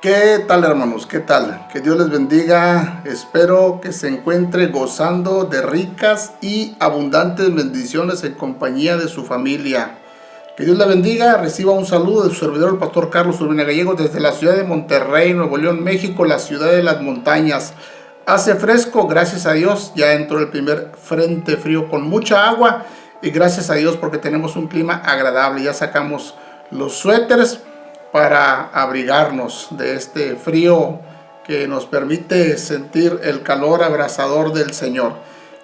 ¿Qué tal, hermanos? ¿Qué tal? Que Dios les bendiga. Espero que se encuentre gozando de ricas y abundantes bendiciones en compañía de su familia. Que Dios la bendiga. Reciba un saludo de su servidor, el pastor Carlos Urbina Gallegos, desde la ciudad de Monterrey, Nuevo León, México, la ciudad de las montañas. Hace fresco, gracias a Dios. Ya entró el primer frente frío con mucha agua y gracias a Dios porque tenemos un clima agradable. Ya sacamos los suéteres para abrigarnos de este frío que nos permite sentir el calor abrasador del Señor.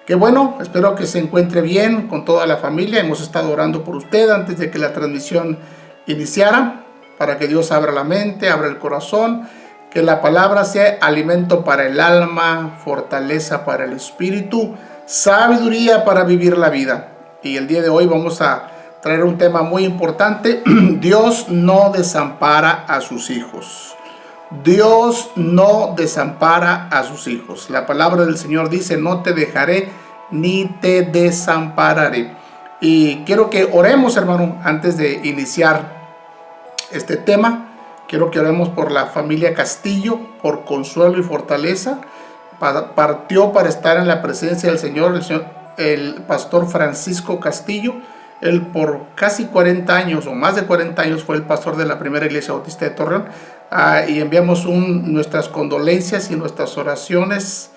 Qué bueno, espero que se encuentre bien con toda la familia. Hemos estado orando por usted antes de que la transmisión iniciara, para que Dios abra la mente, abra el corazón, que la palabra sea alimento para el alma, fortaleza para el espíritu, sabiduría para vivir la vida. Y el día de hoy vamos a traer un tema muy importante. Dios no desampara a sus hijos. Dios no desampara a sus hijos. La palabra del Señor dice: no te dejaré ni te desampararé. Y quiero que oremos, hermano, antes de iniciar este tema. Quiero que oremos por la familia Castillo, por consuelo y fortaleza. Partió para estar en la presencia del Señor el pastor Francisco Castillo. Él por casi 40 años o más de 40 años fue el pastor de la primera iglesia bautista de Torreón. Y enviamos nuestras condolencias y nuestras oraciones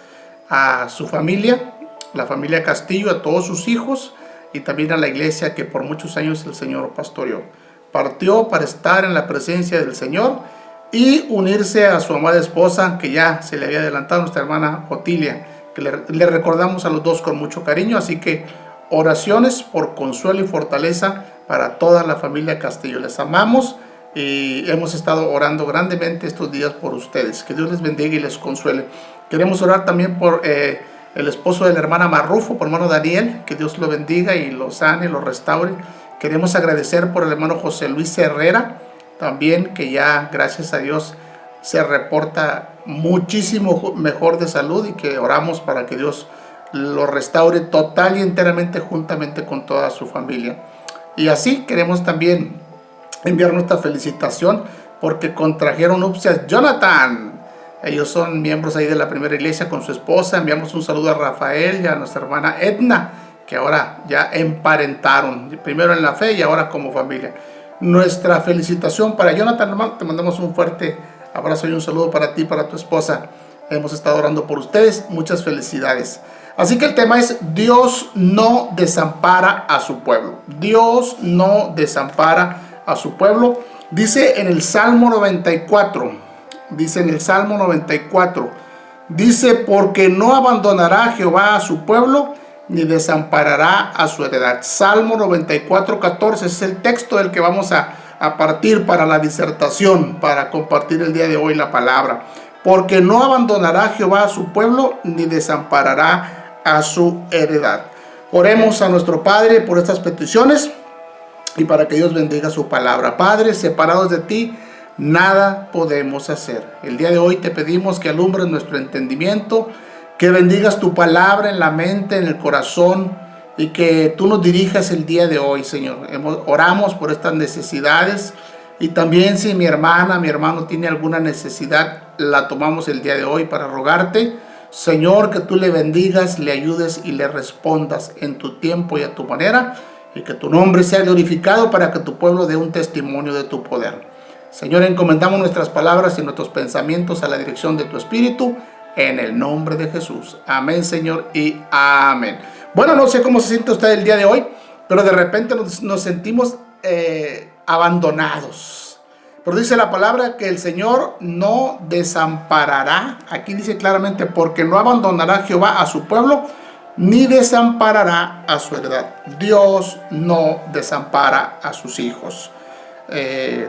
a su familia, la familia Castillo, a todos sus hijos y también a la iglesia que por muchos años el Señor pastoreó. Partió para estar en la presencia del Señor y unirse a su amada esposa, que ya se le había adelantado, nuestra hermana Otilia, que le recordamos a los dos con mucho cariño. Así que oraciones por consuelo y fortaleza para toda la familia Castillo. Les amamos y hemos estado orando grandemente estos días por ustedes. Que Dios les bendiga y les consuele. Queremos orar también por el esposo de la hermana Marrufo, por hermano Daniel. Que Dios lo bendiga y lo sane, lo restaure. Queremos agradecer por el hermano José Luis Herrera, también, que ya, gracias a Dios, se reporta muchísimo mejor de salud, y que oramos para que Dios lo restaure total y enteramente juntamente con toda su familia. Y así queremos también enviar nuestra felicitación porque contrajeron nupcias Jonathan. Ellos son miembros ahí de la primera iglesia con su esposa. Enviamos un saludo a Rafael y a nuestra hermana Edna, que ahora ya emparentaron, primero en la fe y ahora como familia. Nuestra felicitación para Jonathan, hermano. Te mandamos un fuerte abrazo y un saludo para ti y para tu esposa. Hemos estado orando por ustedes. Muchas felicidades. Así que el tema es: Dios no desampara a su pueblo. Dios no desampara a su pueblo. Dice en el Salmo 94. Dice: porque no abandonará Jehová a su pueblo, ni desamparará a su heredad. Salmo 94:14 es el texto del que vamos a partir para la disertación, para compartir el día de hoy la palabra. Porque no abandonará Jehová a su pueblo, ni desamparará a su heredad. Oremos a nuestro Padre por estas peticiones y para que Dios bendiga su palabra. Padre, separados de ti, nada podemos hacer. El día de hoy te pedimos que alumbres nuestro entendimiento, que bendigas tu palabra en la mente, en el corazón, y que tú nos dirijas el día de hoy, Señor. Oramos por estas necesidades, y también si mi hermana, mi hermano tiene alguna necesidad, la tomamos el día de hoy para rogarte, Señor, que tú le bendigas, le ayudes y le respondas en tu tiempo y a tu manera, y que tu nombre sea glorificado para que tu pueblo dé un testimonio de tu poder. Señor, encomendamos nuestras palabras y nuestros pensamientos a la dirección de tu Espíritu, en el nombre de Jesús. Amén, Señor, y amén. Bueno, no sé cómo se siente usted el día de hoy, pero de repente nos sentimos abandonados. Pero dice la palabra que el Señor no desamparará. Aquí dice claramente: porque no abandonará Jehová a su pueblo, ni desamparará a su heredad. Dios no desampara a sus hijos.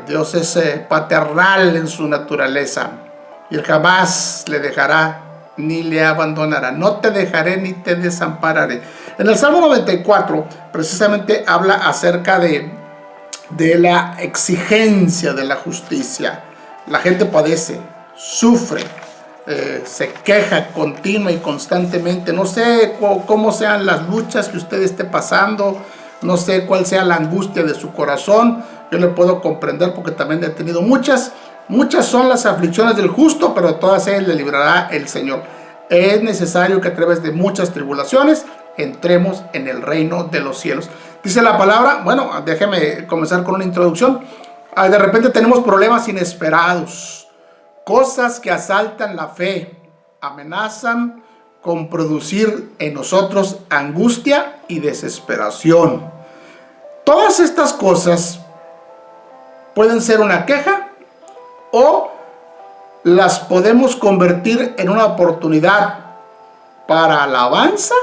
Dios es paternal en su naturaleza, y Él jamás le dejará ni le abandonará. No te dejaré ni te desampararé. En el Salmo 94 precisamente habla acerca de la exigencia de la justicia. La gente padece, sufre, se queja continua y constantemente. No sé cómo sean las luchas que usted esté pasando, no sé cuál sea la angustia de su corazón. Yo le puedo comprender porque también he tenido muchas, Muchas son las aflicciones del justo, pero todas ellas le librará el Señor. Es necesario que a través de muchas tribulaciones entremos en el reino de los cielos. Dice la palabra, bueno, déjeme comenzar con una introducción. De repente tenemos problemas inesperados, cosas que asaltan la fe, amenazan con producir en nosotros angustia y desesperación. Todas estas cosas pueden ser una queja o las podemos convertir en una oportunidad para alabanza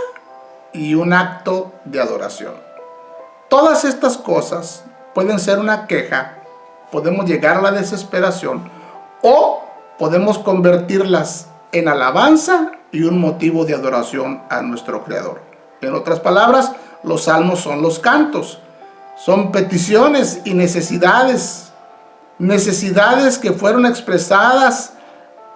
y un acto de adoración. Todas estas cosas pueden ser una queja, podemos llegar a la desesperación o podemos convertirlas en alabanza y un motivo de adoración a nuestro Creador. En otras palabras, los salmos son los cantos, son peticiones y necesidades que fueron expresadas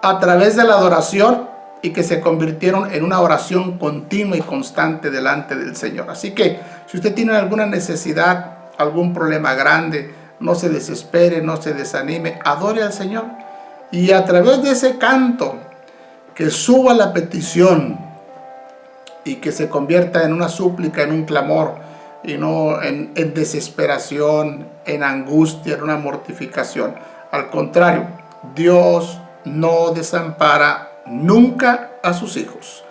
a través de la adoración y que se convirtieron en una oración continua y constante delante del Señor. Así que si usted tiene alguna necesidad, algún problema grande, no se desespere, no se desanime, adore al Señor. Y a través de ese canto, que suba la petición y que se convierta en una súplica, en un clamor, y no en desesperación, en angustia, en una mortificación. Al contrario, Dios no desampara nunca a sus hijos.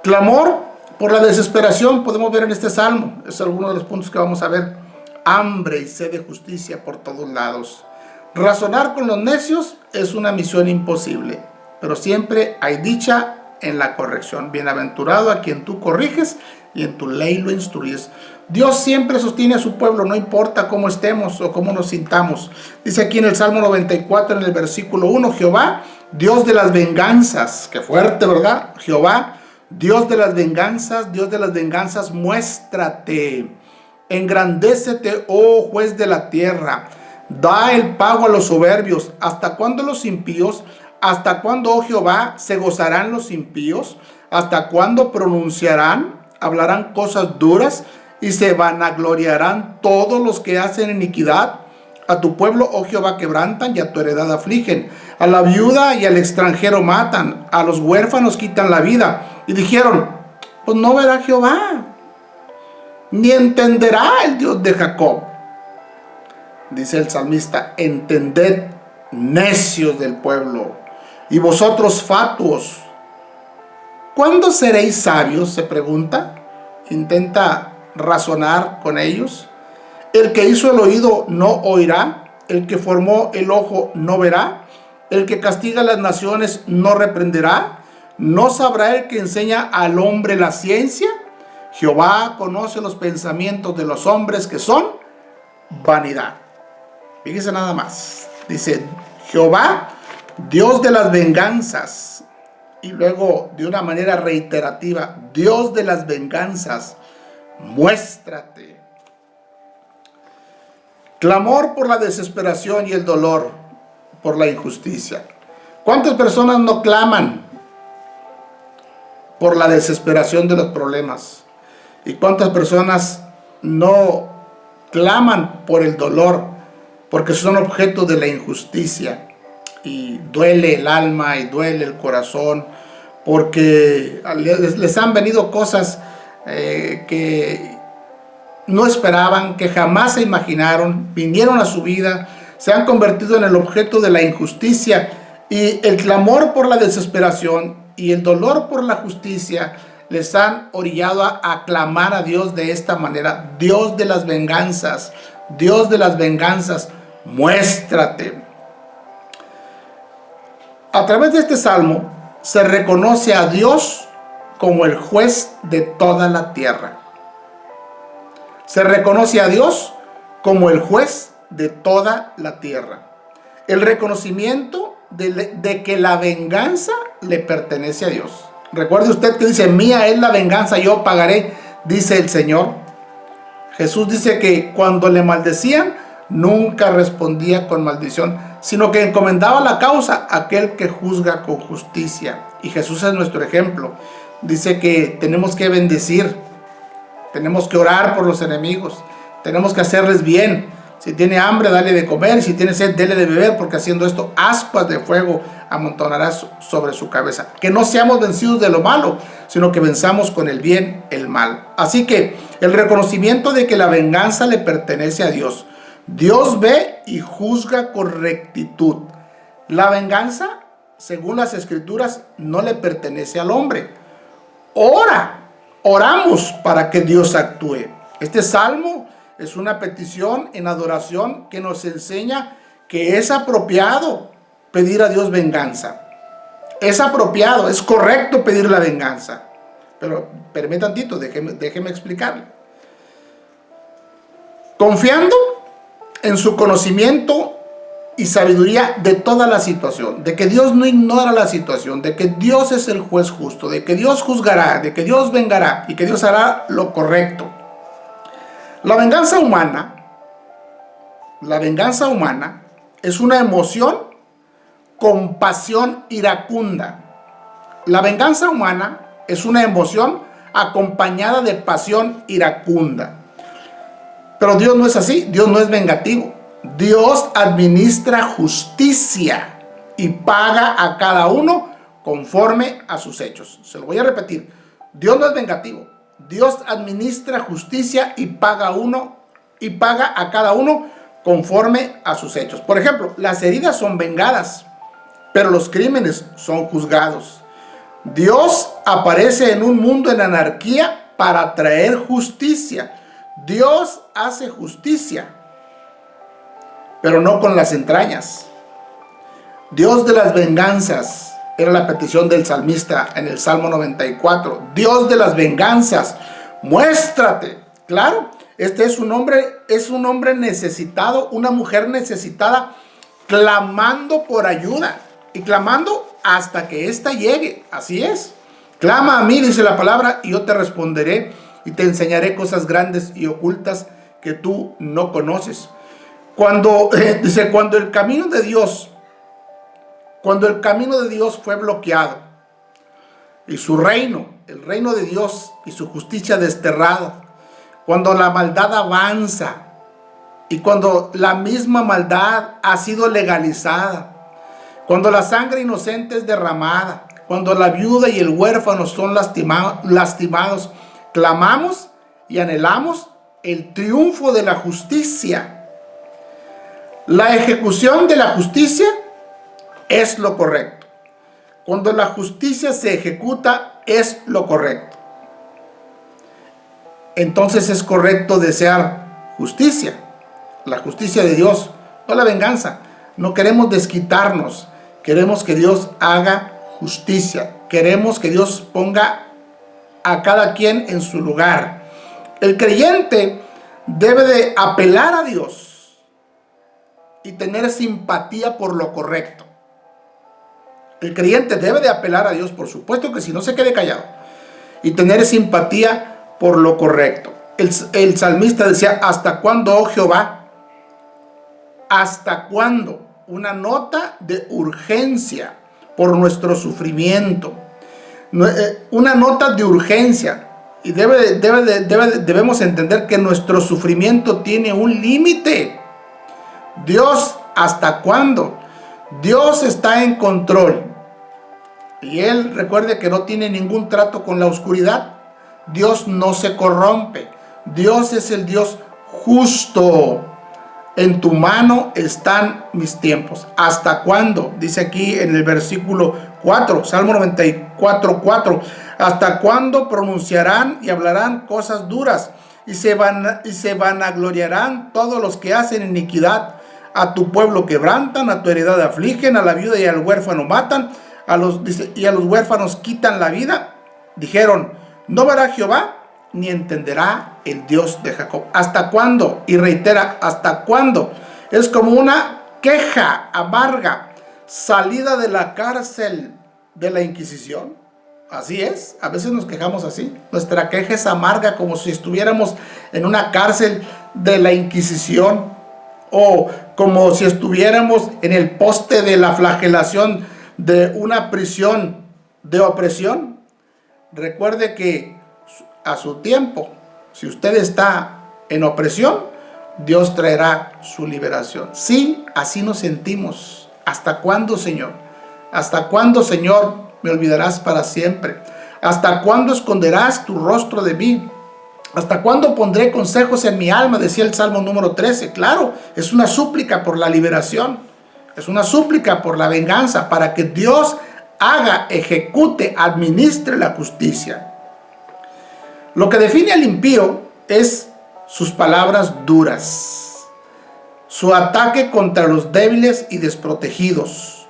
Clamor por la desesperación podemos ver en este salmo. Es alguno de los puntos que vamos a ver. Hambre y sed de justicia por todos lados. Razonar con los necios es una misión imposible, pero siempre hay dicha en la corrección. Bienaventurado a quien tú corriges y en tu ley lo instruyes. Dios siempre sostiene a su pueblo, no importa cómo estemos o cómo nos sintamos. Dice aquí en el Salmo 94, en el versículo 1, Jehová, Dios de las venganzas. Qué fuerte, ¿verdad? Jehová, Dios de las venganzas, muéstrate. Engrandécete, oh juez de la tierra. Da el pago a los soberbios. ¿Hasta cuándo los impíos? ¿Hasta cuándo, oh Jehová, se gozarán los impíos? ¿Hasta cuándo pronunciarán? ¿Hablarán cosas duras? ¿Y se vanagloriarán todos los que hacen iniquidad? A tu pueblo, oh Jehová, quebrantan y a tu heredad afligen. A la viuda y al extranjero matan. A los huérfanos quitan la vida. Y dijeron, pues no verá Jehová, ni entenderá el Dios de Jacob. Dice el salmista, entended, necios del pueblo, y vosotros fatuos, ¿cuándo seréis sabios? Se pregunta. Intenta razonar con ellos. El que hizo el oído no oirá, el que formó el ojo no verá, el que castiga a las naciones no reprenderá, no sabrá el que enseña al hombre la ciencia. Jehová conoce los pensamientos de los hombres, que son vanidad. Fíjese nada más. Dice Jehová, Dios de las venganzas. Y luego, de una manera reiterativa, Dios de las venganzas, muéstrate. Clamor por la desesperación y el dolor por la injusticia. ¿Cuántas personas no claman por la desesperación de los problemas? ¿Y cuántas personas no claman por el dolor porque son objeto de la injusticia? Y duele el alma y duele el corazón porque les han venido cosas que no esperaban, que jamás se imaginaron, vinieron a su vida, se han convertido en el objeto de la injusticia, y el clamor por la desesperación y el dolor por la justicia les han orillado a clamar a Dios de esta manera: Dios de las venganzas, Dios de las venganzas, muéstrate. A través de este salmo se reconoce a Dios como el juez de toda la tierra. Se reconoce a Dios como el juez de toda la tierra. El reconocimiento de que la venganza le pertenece a Dios. Recuerde usted que dice: mía es la venganza, yo pagaré, dice el Señor. Jesús dice que cuando le maldecían, nunca respondía con maldición, sino que encomendaba la causa a aquel que juzga con justicia. Y Jesús es nuestro ejemplo. Dice que tenemos que bendecir, tenemos que orar por los enemigos, tenemos que hacerles bien. Si tiene hambre, dale de comer. Si tiene sed, dele de beber, porque haciendo esto, ascuas de fuego amontonarás sobre su cabeza. Que no seamos vencidos de lo malo, sino que venzamos con el bien el mal. Así que el reconocimiento de que la venganza le pertenece a Dios. Dios ve y juzga con rectitud. La venganza, según las Escrituras, no le pertenece al hombre. Oramos para que Dios actúe. Este salmo es una petición en adoración que nos enseña que es apropiado pedir a Dios venganza. Es apropiado, es correcto pedir la venganza. Pero permítame tantito, déjeme explicarle. Confiando en su conocimiento y sabiduría de toda la situación, de que Dios no ignora la situación, de que Dios es el juez justo, de que Dios juzgará, de que Dios vengará y que Dios hará lo correcto. La venganza humana es una emoción con pasión iracunda. La venganza humana es una emoción acompañada de pasión iracunda. Pero Dios no es así, Dios no es vengativo. Dios administra justicia y paga a cada uno conforme a sus hechos. Se lo voy a repetir. Dios no es vengativo. Dios administra justicia y paga a cada uno conforme a sus hechos. Por ejemplo, las heridas son vengadas, pero los crímenes son juzgados. Dios aparece en un mundo en anarquía para traer justicia. Dios hace justicia, pero no con las entrañas. Dios de las venganzas, era la petición del salmista en el Salmo 94. Dios de las venganzas, muéstrate. Claro, este es un hombre necesitado, una mujer necesitada, clamando por ayuda y clamando hasta que ésta llegue. Así es. Clama a mí, dice la palabra, y yo te responderé y te enseñaré cosas grandes y ocultas que tú no conoces. Cuando el camino de Dios fue bloqueado y su reino, el reino de Dios y su justicia desterrada, cuando la maldad avanza y cuando la misma maldad ha sido legalizada, cuando la sangre inocente es derramada, cuando la viuda y el huérfano son lastimados, clamamos y anhelamos el triunfo de la justicia. La ejecución de la justicia es lo correcto. Cuando la justicia se ejecuta, es lo correcto. Entonces es correcto desear justicia, la justicia de Dios, no la venganza. No queremos desquitarnos, queremos que Dios haga justicia, queremos que Dios ponga a cada quien en su lugar. El creyente debe de apelar a Dios y tener simpatía por lo correcto. El creyente debe de apelar a Dios, por supuesto que si no se quede callado, y tener simpatía por lo correcto. El salmista decía, ¿hasta cuándo, oh Jehová? ¿Hasta cuándo? Una nota de urgencia por nuestro sufrimiento. Una nota de urgencia. Y debemos entender que nuestro sufrimiento tiene un límite. Dios, ¿hasta cuándo? Dios está en control. Y Él, recuerde que no tiene ningún trato con la oscuridad. Dios no se corrompe. Dios es el Dios justo. En tu mano están mis tiempos. ¿Hasta cuándo? Dice aquí en el versículo 4, Salmo 94, 4. ¿Hasta cuándo pronunciarán y hablarán cosas duras? Y se vanagloriarán todos los que hacen iniquidad. A tu pueblo quebrantan, a tu heredad afligen, a la viuda y al huérfano matan, y a los huérfanos quitan la vida. Dijeron, no verá Jehová, ni entenderá el Dios de Jacob. ¿Hasta cuándo? Y reitera, ¿hasta cuándo? Es como una queja amarga, salida de la cárcel de la Inquisición. Así es, a veces nos quejamos así. Nuestra queja es amarga, como si estuviéramos en una cárcel de la Inquisición, o como si estuviéramos en el poste de la flagelación de una prisión de opresión. Recuerde que a su tiempo, si usted está en opresión, Dios traerá su liberación. Sí, así nos sentimos. ¿Hasta cuándo, Señor? ¿Hasta cuándo, Señor, me olvidarás para siempre? ¿Hasta cuándo esconderás tu rostro de mí? ¿Hasta cuándo pondré consejos en mi alma? Decía el Salmo número 13. Claro, es una súplica por la liberación. Es una súplica por la venganza, para que Dios haga, ejecute, administre la justicia. Lo que define al impío es sus palabras duras, su ataque contra los débiles y desprotegidos,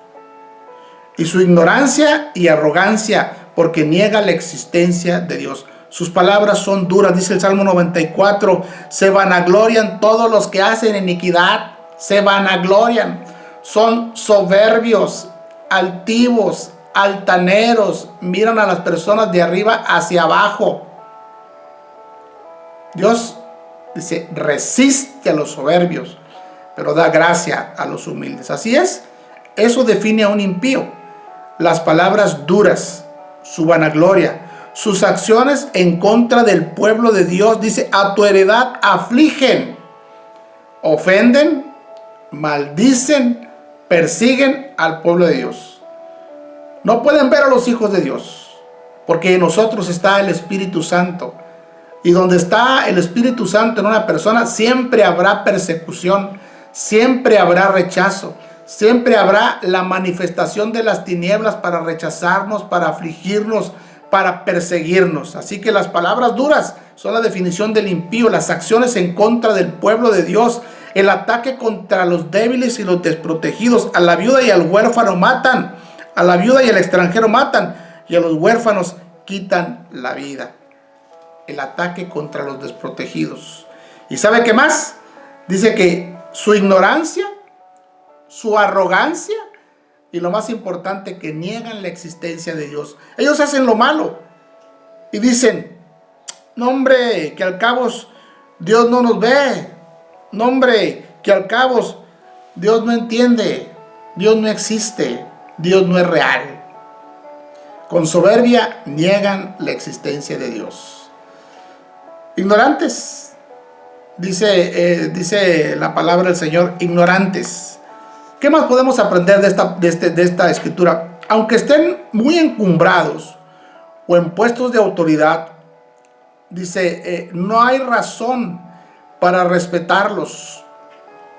y su ignorancia y arrogancia, porque niega la existencia de Dios. Sus palabras son duras, dice el Salmo 94, se vanaglorian todos los que hacen iniquidad, se vanaglorian, son soberbios, altivos, altaneros, miran a las personas de arriba hacia abajo. Dios dice, resiste a los soberbios, pero da gracia a los humildes. Así es, eso define a un impío. Las palabras duras, su vanagloria, sus acciones en contra del pueblo de Dios. Dice, a tu heredad afligen, ofenden, maldicen, persiguen al pueblo de Dios. No pueden ver a los hijos de Dios, porque en nosotros está el Espíritu Santo. Y donde está el Espíritu Santo en una persona, siempre habrá persecución, siempre habrá rechazo, siempre habrá la manifestación de las tinieblas para rechazarnos, para afligirnos, para perseguirnos. Así que las palabras duras son la definición del impío, las acciones en contra del pueblo de Dios, el ataque contra los débiles y los desprotegidos. A la viuda y al huérfano matan, a la viuda y al extranjero matan, y a los huérfanos quitan la vida. El ataque contra los desprotegidos. ¿Y sabe qué más? Dice que su ignorancia, su arrogancia, y lo más importante, que niegan la existencia de Dios. Ellos hacen lo malo y dicen, no hombre, que al cabo Dios no nos ve. No hombre, que al cabo Dios no entiende. Dios no existe. Dios no es real. Con soberbia niegan la existencia de Dios. Ignorantes. Dice la palabra del Señor, ignorantes. ¿Qué más podemos aprender de esta escritura? Aunque estén muy encumbrados o en puestos de autoridad, dice, no hay razón para respetarlos.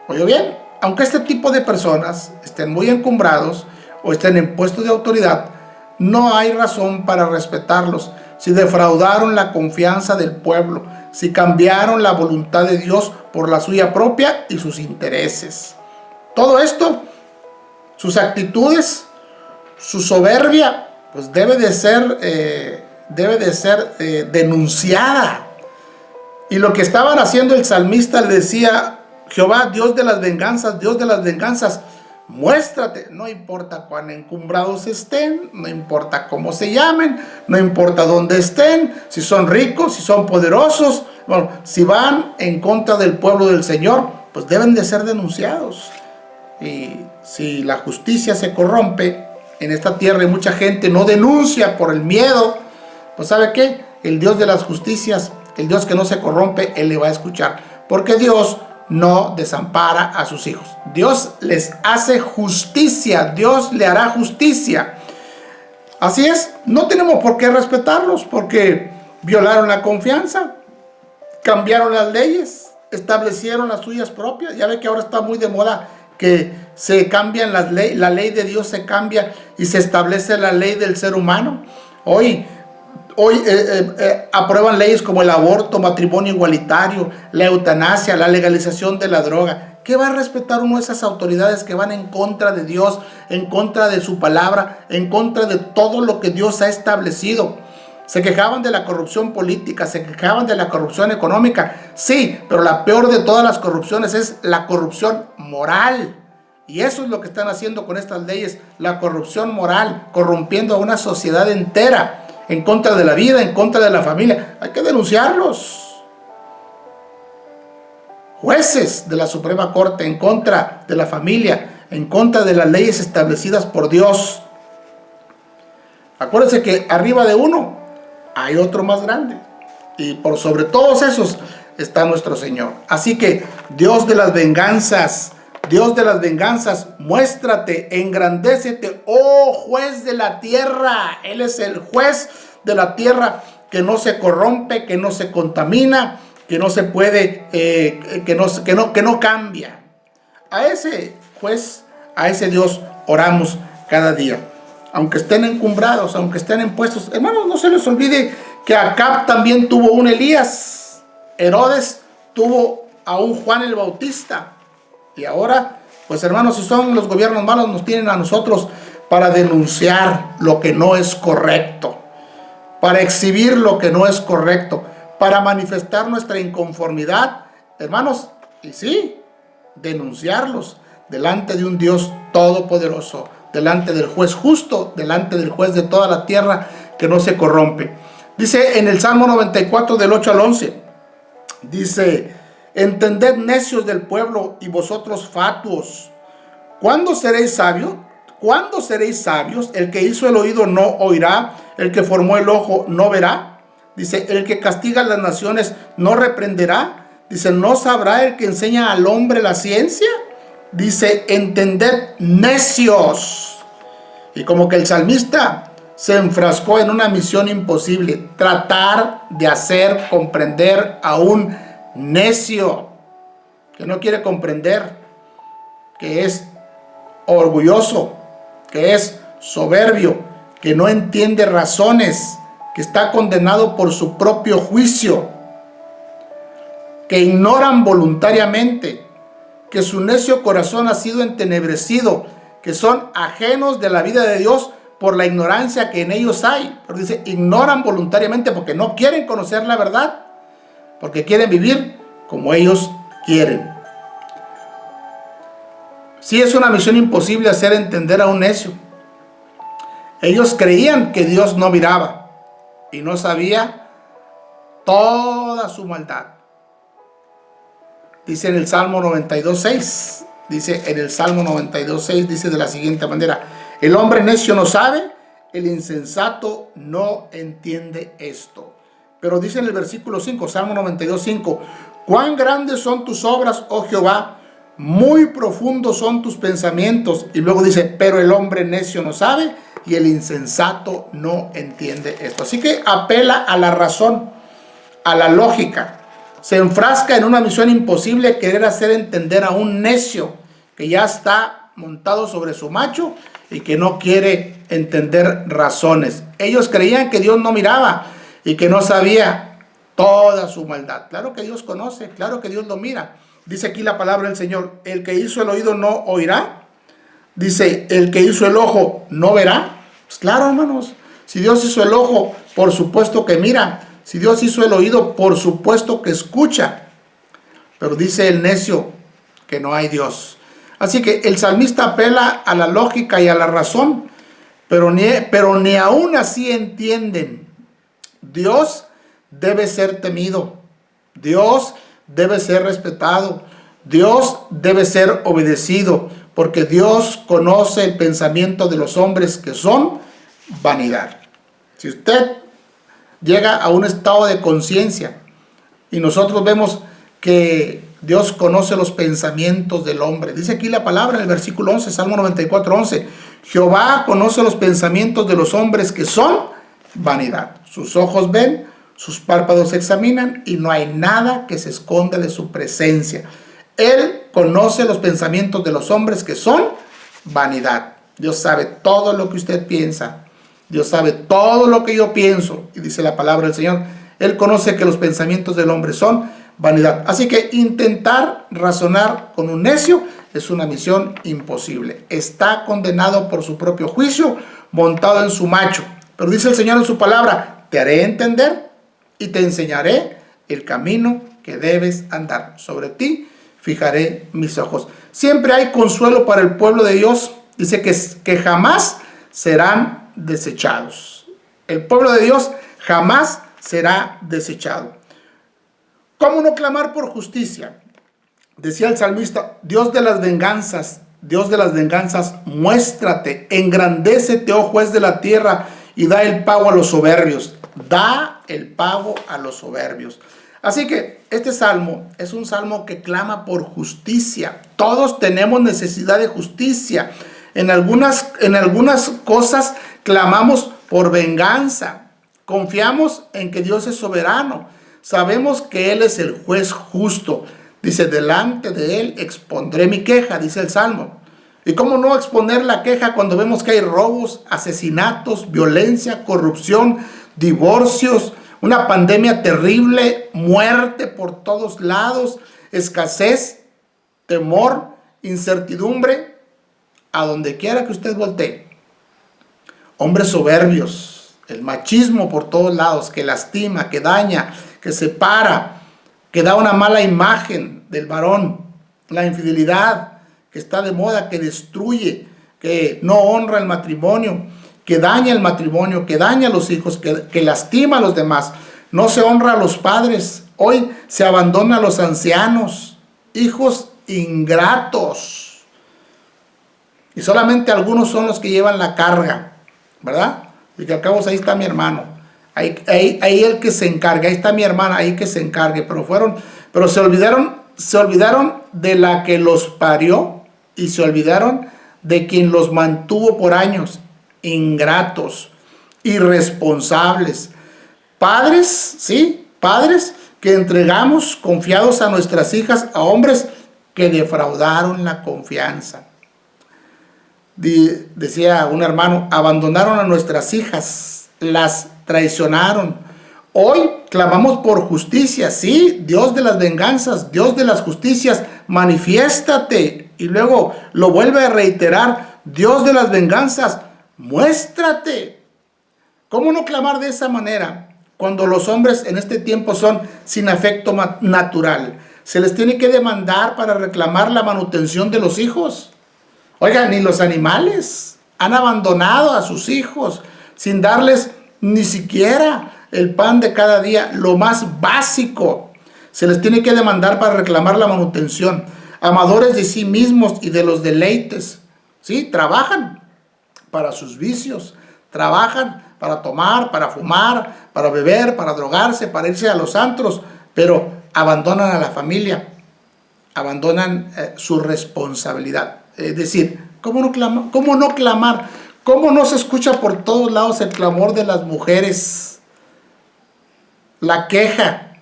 Oye bien, aunque este tipo de personas estén muy encumbrados o estén en puestos de autoridad, no hay razón para respetarlos. Si defraudaron la confianza del pueblo, si cambiaron la voluntad de Dios por la suya propia y sus intereses. Todo esto, sus actitudes, su soberbia, pues debe de ser denunciada. Y lo que estaban haciendo el salmista le decía, Jehová, Dios de las venganzas, muéstrate. No importa cuán encumbrados estén, no importa cómo se llamen, no importa dónde estén, si son ricos, si son poderosos, bueno, si van en contra del pueblo del Señor, pues deben de ser denunciados. Y si la justicia se corrompe en esta tierra y mucha gente no denuncia por el miedo, pues ¿sabe qué? El Dios de las justicias, el Dios que no se corrompe, Él le va a escuchar, porque Dios no desampara a sus hijos. Dios les hace justicia, Dios le hará justicia. Así es, no tenemos por qué respetarlos, porque violaron la confianza, cambiaron las leyes, establecieron las suyas propias. Ya ve que ahora está muy de moda que se cambian las leyes, la ley de Dios se cambia y se establece la ley del ser humano. Hoy aprueban leyes como el aborto, matrimonio igualitario, la eutanasia, la legalización de la droga. ¿Qué va a respetar uno de esas autoridades que van en contra de Dios, en contra de su palabra, en contra de todo lo que Dios ha establecido? Se quejaban de la corrupción política, se quejaban de la corrupción económica. Sí, pero la peor de todas las corrupciones es la corrupción moral. Y eso es lo que están haciendo con estas leyes, la corrupción moral, corrompiendo a una sociedad entera, en contra de la vida, en contra de la familia. Hay que denunciarlos. Jueces de la Suprema Corte en contra de la familia, en contra de las leyes establecidas por Dios. Acuérdense que arriba de uno hay otro más grande, y por sobre todos esos está nuestro Señor. Así que Dios de las venganzas, muéstrate, engrandécete, oh juez de la tierra. Él es el juez de la tierra que no se corrompe, que no se contamina, que no se puede, que no cambia. A ese juez, a ese Dios oramos cada día. Aunque estén encumbrados, aunque estén en puestos. Hermanos, no se les olvide que Acab también tuvo un Elías. Herodes tuvo a un Juan el Bautista. Y ahora, pues hermanos, si son los gobiernos malos, nos tienen a nosotros para denunciar lo que no es correcto, para exhibir lo que no es correcto, para manifestar nuestra inconformidad, hermanos, y sí, denunciarlos delante de un Dios todopoderoso, delante del juez justo, delante del juez de toda la tierra que no se corrompe. Dice en el Salmo 94 del 8 al 11, dice: entended, necios del pueblo, y vosotros fatuos, ¿cuándo seréis sabios? ¿Cuándo seréis sabios? El que hizo el oído no oirá, el que formó el ojo no verá. Dice, el que castiga a las naciones no reprenderá. Dice, ¿no sabrá el que enseña al hombre la ciencia? Dice, entended, necios. Y como que el salmista se enfrascó en una misión imposible: tratar de hacer comprender a un necio que no quiere comprender, que es orgulloso, que es soberbio, que no entiende razones, que está condenado por su propio juicio, que ignoran voluntariamente, que su necio corazón ha sido entenebrecido, que son ajenos de la vida de Dios por la ignorancia que en ellos hay. Pero dice, ignoran voluntariamente porque no quieren conocer la verdad, porque quieren vivir como ellos quieren. Sí, es una misión imposible hacer entender a un necio. Ellos creían que Dios no miraba y no sabía toda su maldad. Dice en el Salmo 92:6, dice de la siguiente manera: el hombre necio no sabe, el insensato no entiende esto. Pero dice en el versículo 5, Salmo 92:5, cuán grandes son tus obras, oh Jehová, muy profundos son tus pensamientos. Y luego dice, pero el hombre necio no sabe y el insensato no entiende esto. Así que apela a la razón, a la lógica. Se enfrasca en una misión imposible, querer hacer entender a un necio que ya está montado sobre su macho y que no quiere entender razones. Ellos creían que Dios no miraba y que no sabía toda su maldad. Claro que Dios conoce, claro que Dios lo mira. Dice aquí la palabra del Señor, el que hizo el oído no oirá. Dice, el que hizo el ojo no verá. Pues claro, hermanos, si Dios hizo el ojo, por supuesto que mira. Si Dios hizo el oído, por supuesto que escucha. Pero dice el necio que no hay Dios. Así que el salmista apela a la lógica y a la razón, pero ni aún así entienden. Dios debe ser temido. Dios debe ser respetado. Dios debe ser obedecido, porque Dios conoce el pensamiento de los hombres, que son vanidad. Si usted llega a un estado de conciencia y nosotros vemos que Dios conoce los pensamientos del hombre. Dice aquí la palabra en el versículo 11, Salmo 94:11. Jehová conoce los pensamientos de los hombres, que son vanidad. Sus ojos ven, sus párpados examinan, y no hay nada que se esconda de su presencia. Él conoce los pensamientos de los hombres, que son vanidad. Dios sabe todo lo que usted piensa. Dios sabe todo lo que yo pienso. Y dice la palabra del Señor, Él conoce que los pensamientos del hombre son vanidad. Así que intentar razonar con un necio es una misión imposible. Está condenado por su propio juicio, montado en su macho. Pero dice el Señor en su palabra, te haré entender y te enseñaré el camino que debes andar. Sobre ti fijaré mis ojos. Siempre hay consuelo para el pueblo de Dios. Dice que jamás serán desechados. El pueblo de Dios jamás será desechado. ¿Cómo no clamar por justicia? Decía el salmista, Dios de las venganzas, muéstrate, engrandécete, oh juez de la tierra, y da el pago a los soberbios. Da el pago a los soberbios. Así que este salmo es un salmo que clama por justicia. Todos tenemos necesidad de justicia. En algunas cosas clamamos por venganza. Confiamos en que Dios es soberano. Sabemos que Él es el juez justo. Dice, delante de Él expondré mi queja, dice el salmo. ¿Y cómo no exponer la queja cuando vemos que hay robos, asesinatos, violencia, corrupción, divorcios, una pandemia terrible, muerte por todos lados, escasez, temor, incertidumbre, a donde quiera que usted voltee? Hombres soberbios, el machismo por todos lados, que lastima, que daña, que separa, que da una mala imagen del varón, la infidelidad que está de moda, que destruye, que no honra el matrimonio, que daña el matrimonio, que daña a los hijos, que lastima a los demás. No se honra a los padres. Hoy se abandona a los ancianos, hijos ingratos. Y solamente algunos son los que llevan la carga, ¿verdad? Y que al cabo ahí está mi hermano. Ahí el que se encarga, ahí está mi hermana, ahí que se encargue. Pero se olvidaron de la que los parió y se olvidaron de quien los mantuvo por años. Ingratos, irresponsables, padres, ¿sí? Padres que entregamos confiados a nuestras hijas a hombres que defraudaron la confianza. Decía un hermano, abandonaron a nuestras hijas, las traicionaron. Hoy clamamos por justicia, sí, Dios de las venganzas, Dios de las justicias, manifiéstate. Y luego lo vuelve a reiterar, Dios de las venganzas, muéstrate. ¿Cómo no clamar de esa manera cuando los hombres en este tiempo son sin afecto natural? Se les tiene que demandar para reclamar la manutención de los hijos. Oigan, ni los animales han abandonado a sus hijos sin darles ni siquiera el pan de cada día, lo más básico. Se les tiene que demandar para reclamar la manutención. Amadores de sí mismos y de los deleites, ¿sí? Trabajan para sus vicios, trabajan para tomar, para fumar, para beber, para drogarse, para irse a los antros, pero abandonan a la familia, abandonan su responsabilidad. Es decir, ¿cómo no clamar? ¿Cómo no se escucha por todos lados el clamor de las mujeres? La queja,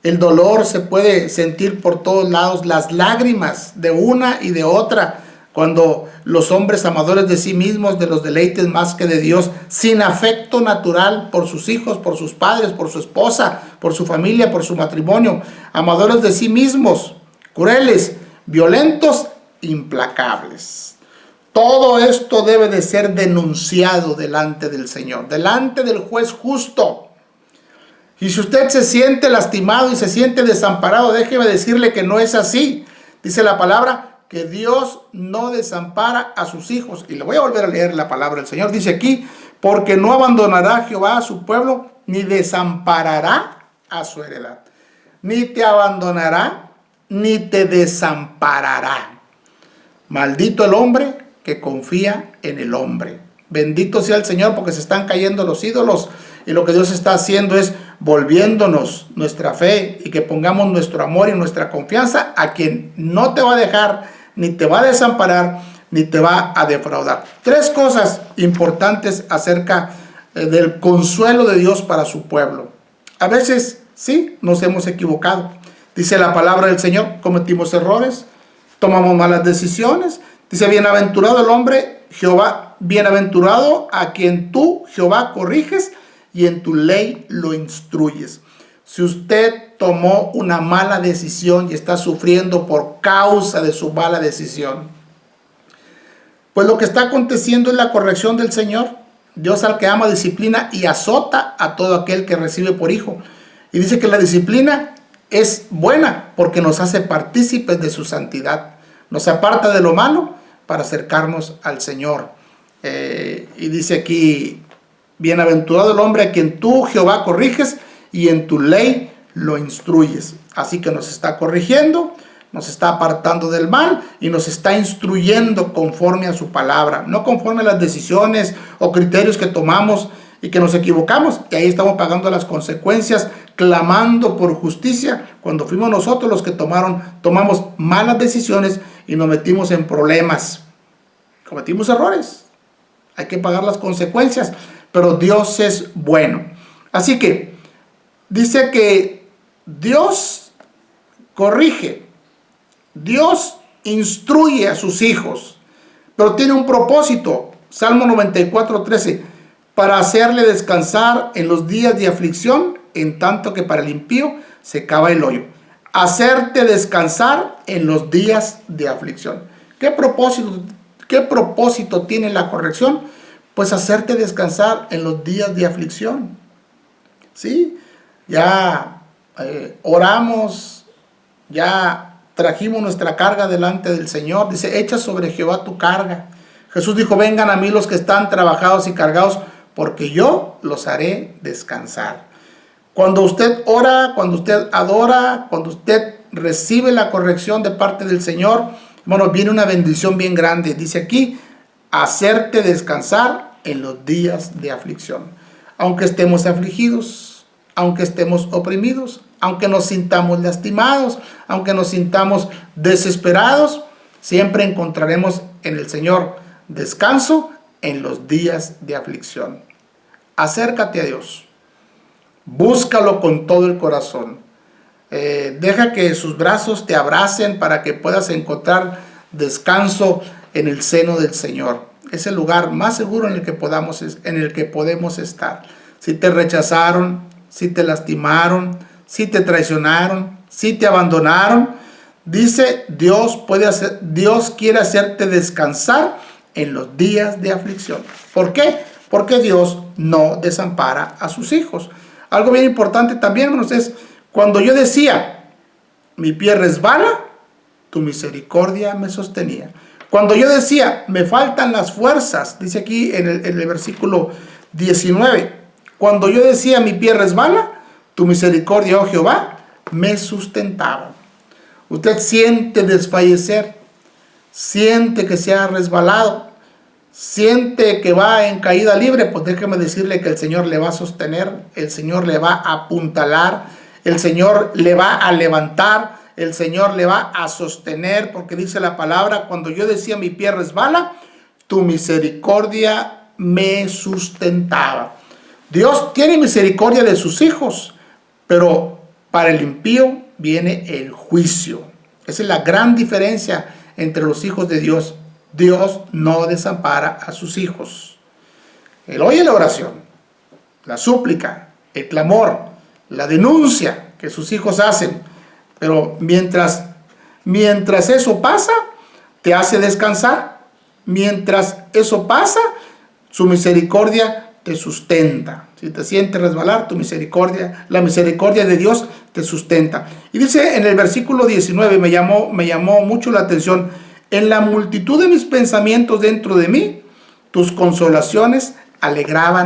el dolor se puede sentir por todos lados, las lágrimas de una y de otra, cuando los hombres amadores de sí mismos, de los deleites más que de Dios, sin afecto natural por sus hijos, por sus padres, por su esposa, por su familia, por su matrimonio, amadores de sí mismos, crueles, violentos, implacables. Todo esto debe de ser denunciado delante del Señor, delante del juez justo. Y si usted se siente lastimado y se siente desamparado, déjeme decirle que no es así. Dice la palabra que Dios no desampara a sus hijos. Y le voy a volver a leer la palabra del Señor. Dice aquí, porque no abandonará Jehová a su pueblo, ni desamparará a su heredad. Ni te abandonará, ni te desamparará. Maldito el hombre que confía en el hombre. Bendito sea el Señor, porque se están cayendo los ídolos. Y lo que Dios está haciendo es volviéndonos nuestra fe y que pongamos nuestro amor y nuestra confianza a quien no te va a dejar, ni te va a desamparar, ni te va a defraudar. Tres cosas importantes acerca del consuelo de Dios para su pueblo. A veces, sí, nos hemos equivocado. Dice la palabra del Señor, cometimos errores, tomamos malas decisiones. Dice, bienaventurado el hombre, Jehová, bienaventurado a quien tú, Jehová, corriges y en tu ley lo instruyes. Si usted tomó una mala decisión y está sufriendo por causa de su mala decisión, pues lo que está aconteciendo es la corrección del Señor. Dios al que ama disciplina y azota a todo aquel que recibe por hijo. Y dice que la disciplina es buena porque nos hace partícipes de su santidad. Nos aparta de lo malo para acercarnos al Señor. Y dice aquí, bienaventurado el hombre a quien tú, Jehová, corriges y en tu ley lo instruyes. Así que nos está corrigiendo, nos está apartando del mal y nos está instruyendo conforme a su palabra, no conforme a las decisiones o criterios que tomamos y que nos equivocamos, y ahí estamos pagando las consecuencias, clamando por justicia, cuando fuimos nosotros los que tomamos malas decisiones y nos metimos en problemas, cometimos errores, hay que pagar las consecuencias, pero Dios es bueno. Así que dice que Dios corrige, Dios instruye a sus hijos, pero tiene un propósito. Salmo 94:13, para hacerle descansar en los días de aflicción, en tanto que para el impío se cava el hoyo. Hacerte descansar en los días de aflicción. ¿Qué propósito tiene la corrección? Pues hacerte descansar en los días de aflicción. ¿Sí? Ya oramos, ya trajimos nuestra carga delante del Señor. Dice, echa sobre Jehová tu carga. Jesús dijo, vengan a mí los que están trabajados y cargados, porque yo los haré descansar. Cuando usted ora, cuando usted adora, cuando usted recibe la corrección de parte del Señor, bueno, viene una bendición bien grande. Dice aquí, hacerte descansar en los días de aflicción. Aunque estemos afligidos, aunque estemos oprimidos, aunque nos sintamos lastimados, aunque nos sintamos desesperados, siempre encontraremos en el Señor descanso en los días de aflicción. Acércate a Dios, búscalo con todo el corazón, deja que sus brazos te abracen para que puedas encontrar descanso en el seno del Señor. Es el lugar más seguro en el que podemos estar. Si te rechazaron, si te lastimaron, si te traicionaron, si te abandonaron, dice Dios quiere hacerte descansar en los días de aflicción. ¿Por qué? Porque Dios no desampara a sus hijos. Algo bien importante también, hermanos, es cuando yo decía, mi pie resbala, tu misericordia me sostenía. Cuando yo decía, me faltan las fuerzas, dice aquí en el versículo 19, cuando yo decía, mi pie resbala, tu misericordia, oh Jehová, me sustentaba. Usted siente desfallecer, siente que se ha resbalado, siente que va en caída libre, pues déjeme decirle que el Señor le va a sostener, el Señor le va a apuntalar, el Señor le va a levantar, el Señor le va a sostener, porque dice la palabra, cuando yo decía mi pie resbala, tu misericordia me sustentaba. Dios tiene misericordia de sus hijos, pero para el impío viene el juicio. Esa es la gran diferencia entre los hijos de Dios. Dios no desampara a sus hijos. Él oye la oración, la súplica, el clamor, la denuncia que sus hijos hacen, pero mientras eso pasa, te hace descansar. Mientras eso pasa, su misericordia te sustenta. Si te sientes resbalar, la misericordia de Dios te sustenta. Y dice en el versículo 19, me llamó mucho la atención, en la multitud de mis pensamientos dentro de mí, tus consolaciones alegraban